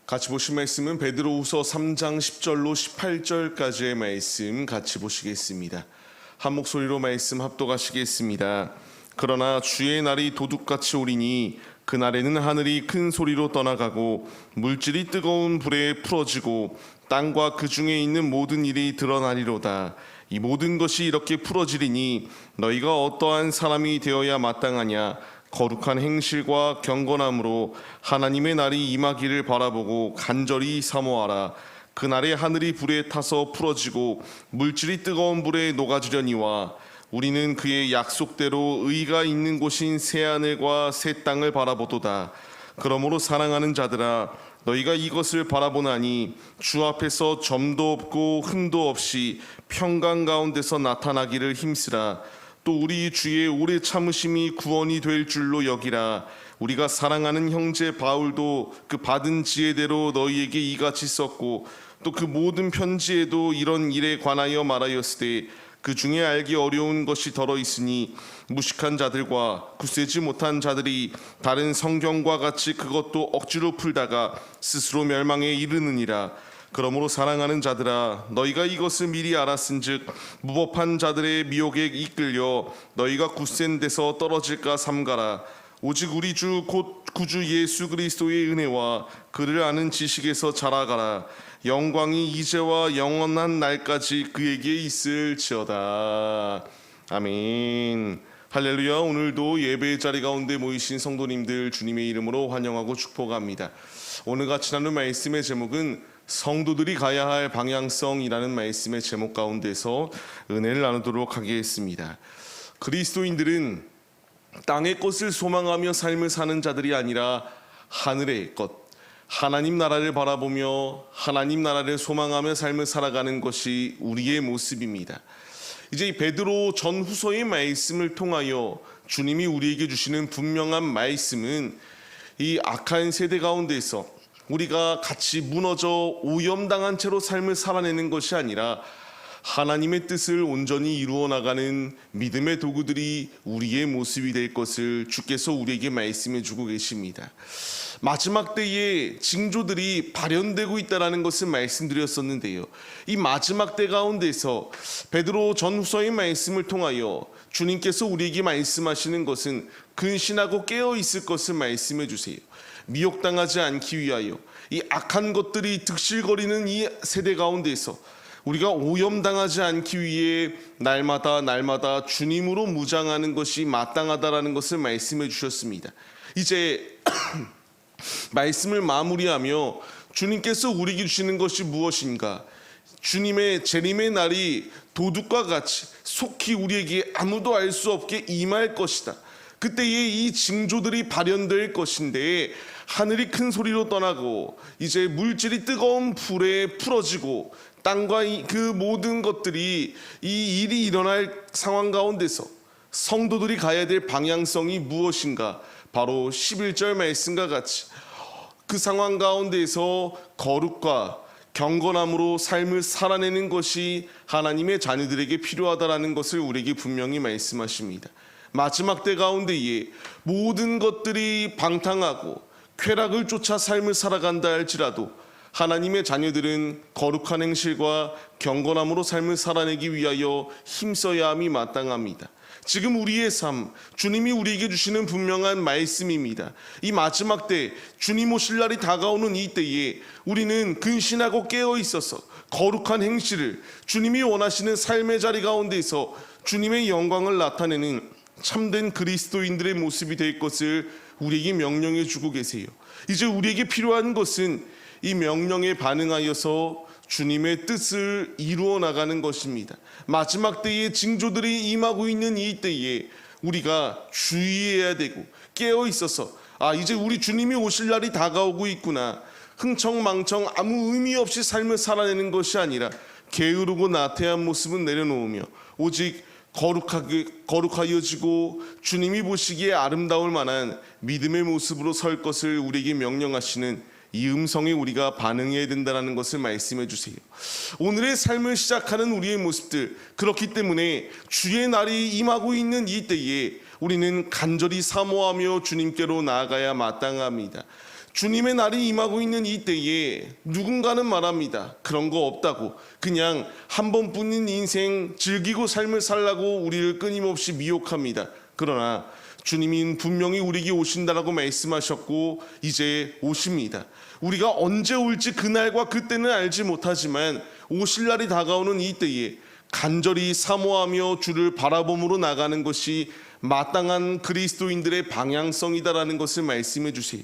같이 보실 말씀은 베드로후서 3장 10절로 18절까지의 말씀 같이 보시겠습니다. 한 목소리로 말씀 합독하시겠습니다. 그러나 주의 날이 도둑같이 오리니 그날에는 하늘이 큰 소리로 떠나가고 물질이 뜨거운 불에 풀어지고 땅과 그 중에 있는 모든 일이 드러나리로다. 이 모든 것이 이렇게 풀어지리니 너희가 어떠한 사람이 되어야 마땅하냐. 거룩한 행실과 경건함으로 하나님의 날이 임하기를 바라보고 간절히 사모하라. 그날에 하늘이 불에 타서 풀어지고 물질이 뜨거운 불에 녹아지려니와 우리는 그의 약속대로 의가 있는 곳인 새하늘과 새 땅을 바라보도다. 그러므로 사랑하는 자들아, 너희가 이것을 바라보나니 주 앞에서 점도 없고 흠도 없이 평강 가운데서 나타나기를 힘쓰라. 또 우리 주의 오래 참으심이 구원이 될 줄로 여기라. 우리가 사랑하는 형제 바울도 그 받은 지혜대로 너희에게 이같이 썼고 또 그 모든 편지에도 이런 일에 관하여 말하였으되 그 중에 알기 어려운 것이 덜어 있으니 무식한 자들과 굳세지 못한 자들이 다른 성경과 같이 그것도 억지로 풀다가 스스로 멸망에 이르느니라. 그러므로 사랑하는 자들아, 너희가 이것을 미리 알았은즉 무법한 자들의 미혹에 이끌려 너희가 굳센 데서 떨어질까 삼가라. 오직 우리 주 곧 구주 예수 그리스도의 은혜와 그를 아는 지식에서 자라가라. 영광이 이제와 영원한 날까지 그에게 있을지어다. 아멘. 할렐루야. 오늘도 예배의 자리 가운데 모이신 성도님들 주님의 이름으로 환영하고 축복합니다. 오늘같이 나눌 말씀의 제목은 성도들이 가야 할 방향성이라는 말씀의 제목 가운데서 은혜를 나누도록 하겠습니다. 그리스도인들은 땅의 것을 소망하며 삶을 사는 자들이 아니라 하늘의 것, 하나님 나라를 바라보며 하나님 나라를 소망하며 삶을 살아가는 것이 우리의 모습입니다. 이제 이 베드로 전후서의 말씀을 통하여 주님이 우리에게 주시는 분명한 말씀은 이 악한 세대 가운데서 우리가 같이 무너져 오염당한 채로 삶을 살아내는 것이 아니라 하나님의 뜻을 온전히 이루어 나가는 믿음의 도구들이 우리의 모습이 될 것을 주께서 우리에게 말씀해 주고 계십니다. 마지막 때에 징조들이 발현되고 있다는 것을 말씀드렸었는데요. 이 마지막 때 가운데서 베드로 전후서의 말씀을 통하여 주님께서 우리에게 말씀하시는 것은 근신하고 깨어 있을 것을 말씀해 주세요. 미혹당하지 않기 위하여 이 악한 것들이 득실거리는 이 세대 가운데서 우리가 오염당하지 않기 위해 날마다 주님으로 무장하는 것이 마땅하다라는 것을 말씀해 주셨습니다. 이제 말씀을 마무리하며 주님께서 우리에게 주시는 것이 무엇인가? 주님의 재림의 날이 도둑과 같이 속히 우리에게 아무도 알 수 없게 임할 것이다. 그때에 이 징조들이 발현될 것인데 하늘이 큰 소리로 떠나고 이제 물질이 뜨거운 불에 풀어지고 땅과 그 모든 것들이 이 일이 일어날 상황 가운데서 성도들이 가야 될 방향성이 무엇인가? 바로 11절 말씀과 같이 그 상황 가운데서 거룩과 경건함으로 삶을 살아내는 것이 하나님의 자녀들에게 필요하다라는 것을 우리에게 분명히 말씀하십니다. 마지막 때 가운데에 모든 것들이 방탕하고 쾌락을 쫓아 삶을 살아간다 할지라도 하나님의 자녀들은 거룩한 행실과 경건함으로 삶을 살아내기 위하여 힘써야 함이 마땅합니다. 지금 우리의 삶, 주님이 우리에게 주시는 분명한 말씀입니다. 이 마지막 때 주님 오실 날이 다가오는 이 때에 우리는 근신하고 깨어 있어서 거룩한 행실을 주님이 원하시는 삶의 자리 가운데서 주님의 영광을 나타내는 참된 그리스도인들의 모습이 될 것을 우리에게 명령해 주고 계세요. 이제 우리에게 필요한 것은 이 명령에 반응하여서 주님의 뜻을 이루어 나가는 것입니다. 마지막 때에 징조들이 임하고 있는 이 때에 우리가 주의해야 되고 깨어 있어서 이제 우리 주님이 오실 날이 다가오고 있구나. 흥청망청 아무 의미 없이 삶을 살아내는 것이 아니라 게으르고 나태한 모습은 내려놓으며 오직 거룩하여지고 주님이 보시기에 아름다울 만한 믿음의 모습으로 설 것을 우리에게 명령하시는 이 음성에 우리가 반응해야 된다는 것을 말씀해 주세요. 오늘의 삶을 시작하는 우리의 모습들, 그렇기 때문에 주의 날이 임하고 있는 이 때에 우리는 간절히 사모하며 주님께로 나아가야 마땅합니다. 주님의 날이 임하고 있는 이 때에 누군가는 말합니다. 그런 거 없다고. 그냥 한 번뿐인 인생 즐기고 삶을 살라고 우리를 끊임없이 미혹합니다. 그러나 주님은 분명히 우리에게 오신다라고 말씀하셨고 이제 오십니다. 우리가 언제 올지 그날과 그때는 알지 못하지만 오실 날이 다가오는 이 때에 간절히 사모하며 주를 바라봄으로 나가는 것이 마땅한 그리스도인들의 방향성이다라는 것을 말씀해 주세요.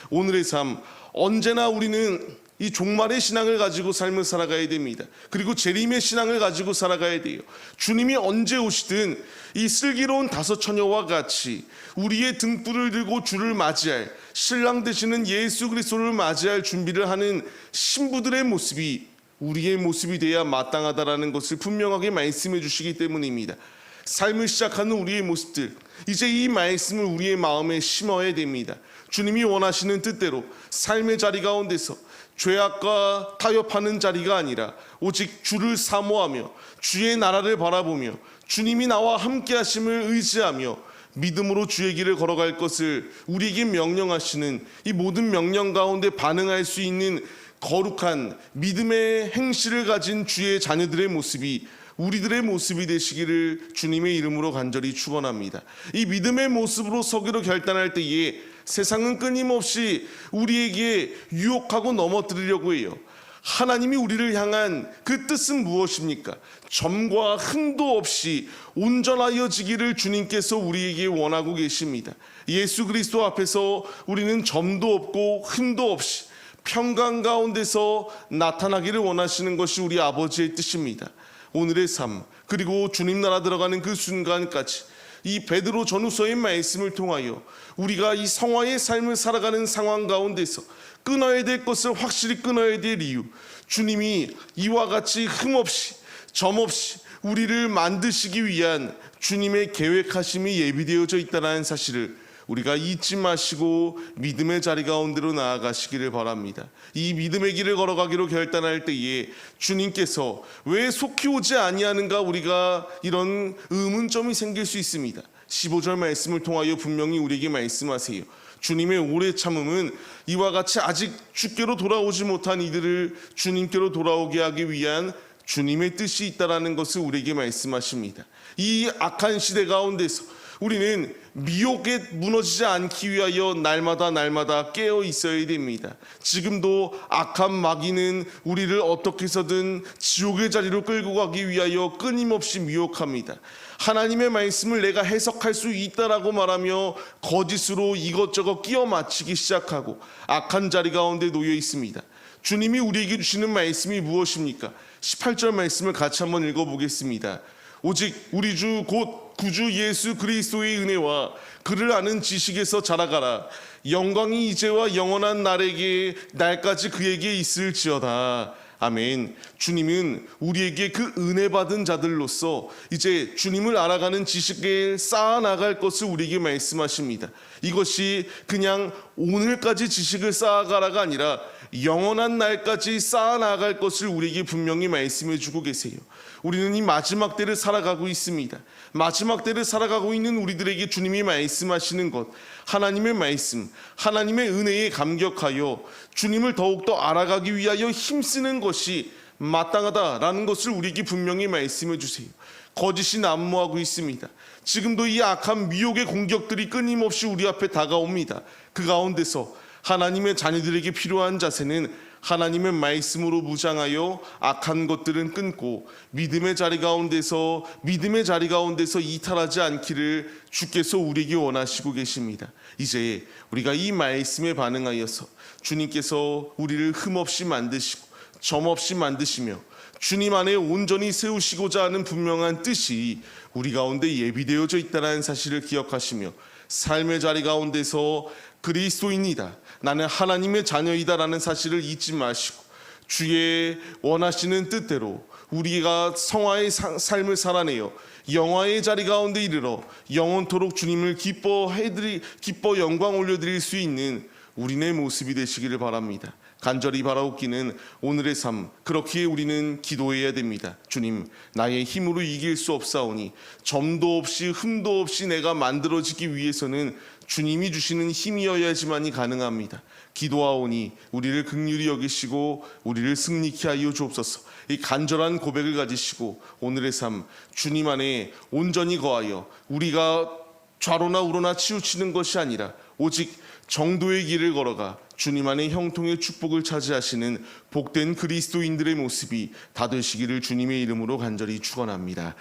오늘의 삶, 언제나 우리는 이 종말의 신앙을 가지고 삶을 살아가야 됩니다. 그리고 재림의 신앙을 가지고 살아가야 돼요. 주님이 언제 오시든 이 슬기로운 다섯 처녀와 같이 우리의 등불을 들고 주를 맞이할, 신랑 되시는 예수 그리스도를 맞이할 준비를 하는 신부들의 모습이 우리의 모습이 돼야 마땅하다라는 것을 분명하게 말씀해 주시기 때문입니다. 삶을 시작하는 우리의 모습들, 이제 이 말씀을 우리의 마음에 심어야 됩니다. 주님이 원하시는 뜻대로 삶의 자리 가운데서 죄악과 타협하는 자리가 아니라 오직 주를 사모하며 주의 나라를 바라보며 주님이 나와 함께 하심을 의지하며 믿음으로 주의 길을 걸어갈 것을 우리에게 명령하시는 이 모든 명령 가운데 반응할 수 있는 거룩한 믿음의 행실을 가진 주의 자녀들의 모습이 우리들의 모습이 되시기를 주님의 이름으로 간절히 축원합니다. 이 믿음의 모습으로 서기로 결단할 때에 세상은 끊임없이 우리에게 유혹하고 넘어뜨리려고 해요. 하나님이 우리를 향한 그 뜻은 무엇입니까? 점과 흠도 없이 온전하여지기를 주님께서 우리에게 원하고 계십니다. 예수 그리스도 앞에서 우리는 점도 없고 흠도 없이 평강 가운데서 나타나기를 원하시는 것이 우리 아버지의 뜻입니다. 오늘의 삶, 그리고 주님 나라 들어가는 그 순간까지 이 베드로 전후서의 말씀을 통하여 우리가 이 성화의 삶을 살아가는 상황 가운데서 끊어야 될 것을 확실히 끊어야 될 이유, 주님이 이와 같이 흠없이 점없이 우리를 만드시기 위한 주님의 계획하심이 예비되어져 있다는 사실을 우리가 잊지 마시고 믿음의 자리 가운데로 나아가시기를 바랍니다. 이 믿음의 길을 걸어가기로 결단할 때에 주님께서 왜 속히 오지 아니하는가 우리가 이런 의문점이 생길 수 있습니다. 15절 말씀을 통하여 분명히 우리에게 말씀하세요. 주님의 오래 참음은 이와 같이 아직 주께로 돌아오지 못한 이들을 주님께로 돌아오게 하기 위한 주님의 뜻이 있다라는 것을 우리에게 말씀하십니다. 이 악한 시대 가운데서 우리는 미혹에 무너지지 않기 위하여 날마다 깨어 있어야 됩니다. 지금도 악한 마귀는 우리를 어떻게 해서든 지옥의 자리로 끌고 가기 위하여 끊임없이 미혹합니다. 하나님의 말씀을 내가 해석할 수 있다라고 말하며 거짓으로 이것저것 끼워 맞추기 시작하고 악한 자리 가운데 놓여 있습니다. 주님이 우리에게 주시는 말씀이 무엇입니까? 18절 말씀을 같이 한번 읽어보겠습니다. 오직 우리 주 곧 구주 예수 그리스도의 은혜와 그를 아는 지식에서 자라가라. 영광이 이제와 영원한 날까지 그에게 있을지어다. 아멘. 주님은 우리에게 그 은혜 받은 자들로서 이제 주님을 알아가는 지식에 쌓아나갈 것을 우리에게 말씀하십니다. 이것이 그냥 오늘까지 지식을 쌓아가라가 아니라 영원한 날까지 쌓아나갈 것을 우리에게 분명히 말씀해 주고 계세요. 우리는 이 마지막 때를 살아가고 있습니다. 마지막 때를 살아가고 있는 우리들에게 주님이 말씀하시는 것, 하나님의 말씀, 하나님의 은혜에 감격하여 주님을 더욱더 알아가기 위하여 힘쓰는 것이 마땅하다라는 것을 우리에게 분명히 말씀해 주세요. 거짓이 난무하고 있습니다. 지금도 이 악한 미혹의 공격들이 끊임없이 우리 앞에 다가옵니다. 그 가운데서 하나님의 자녀들에게 필요한 자세는 하나님의 말씀으로 무장하여 악한 것들은 끊고 믿음의 자리 가운데서 이탈하지 않기를 주께서 우리에게 원하시고 계십니다. 이제 우리가 이 말씀에 반응하여서 주님께서 우리를 흠없이 만드시고 점없이 만드시며 주님 안에 온전히 세우시고자 하는 분명한 뜻이 우리 가운데 예비되어져 있다는 사실을 기억하시며 삶의 자리 가운데서 그리스도인이다, 나는 하나님의 자녀이다라는 사실을 잊지 마시고 주의 원하시는 뜻대로 우리가 성화의 삶을 살아내어 영화의 자리 가운데 이르러 영원토록 주님을 기뻐 영광 올려드릴 수 있는 우리네 모습이 되시기를 바랍니다. 간절히 바라옵기는 오늘의 삶, 그렇기에 우리는 기도해야 됩니다. 주님, 나의 힘으로 이길 수 없사오니 점도 없이 흠도 없이 내가 만들어지기 위해서는 주님이 주시는 힘이어야지만이 가능합니다. 기도하오니 우리를 긍휼히 여기시고 우리를 승리케 하여 주옵소서. 이 간절한 고백을 가지시고 오늘의 삶, 주님 안에 온전히 거하여 우리가 좌로나 우로나 치우치는 것이 아니라 오직 정도의 길을 걸어가 주님 안에 형통의 축복을 차지하시는 복된 그리스도인들의 모습이 다 되시기를 주님의 이름으로 간절히 축원합니다.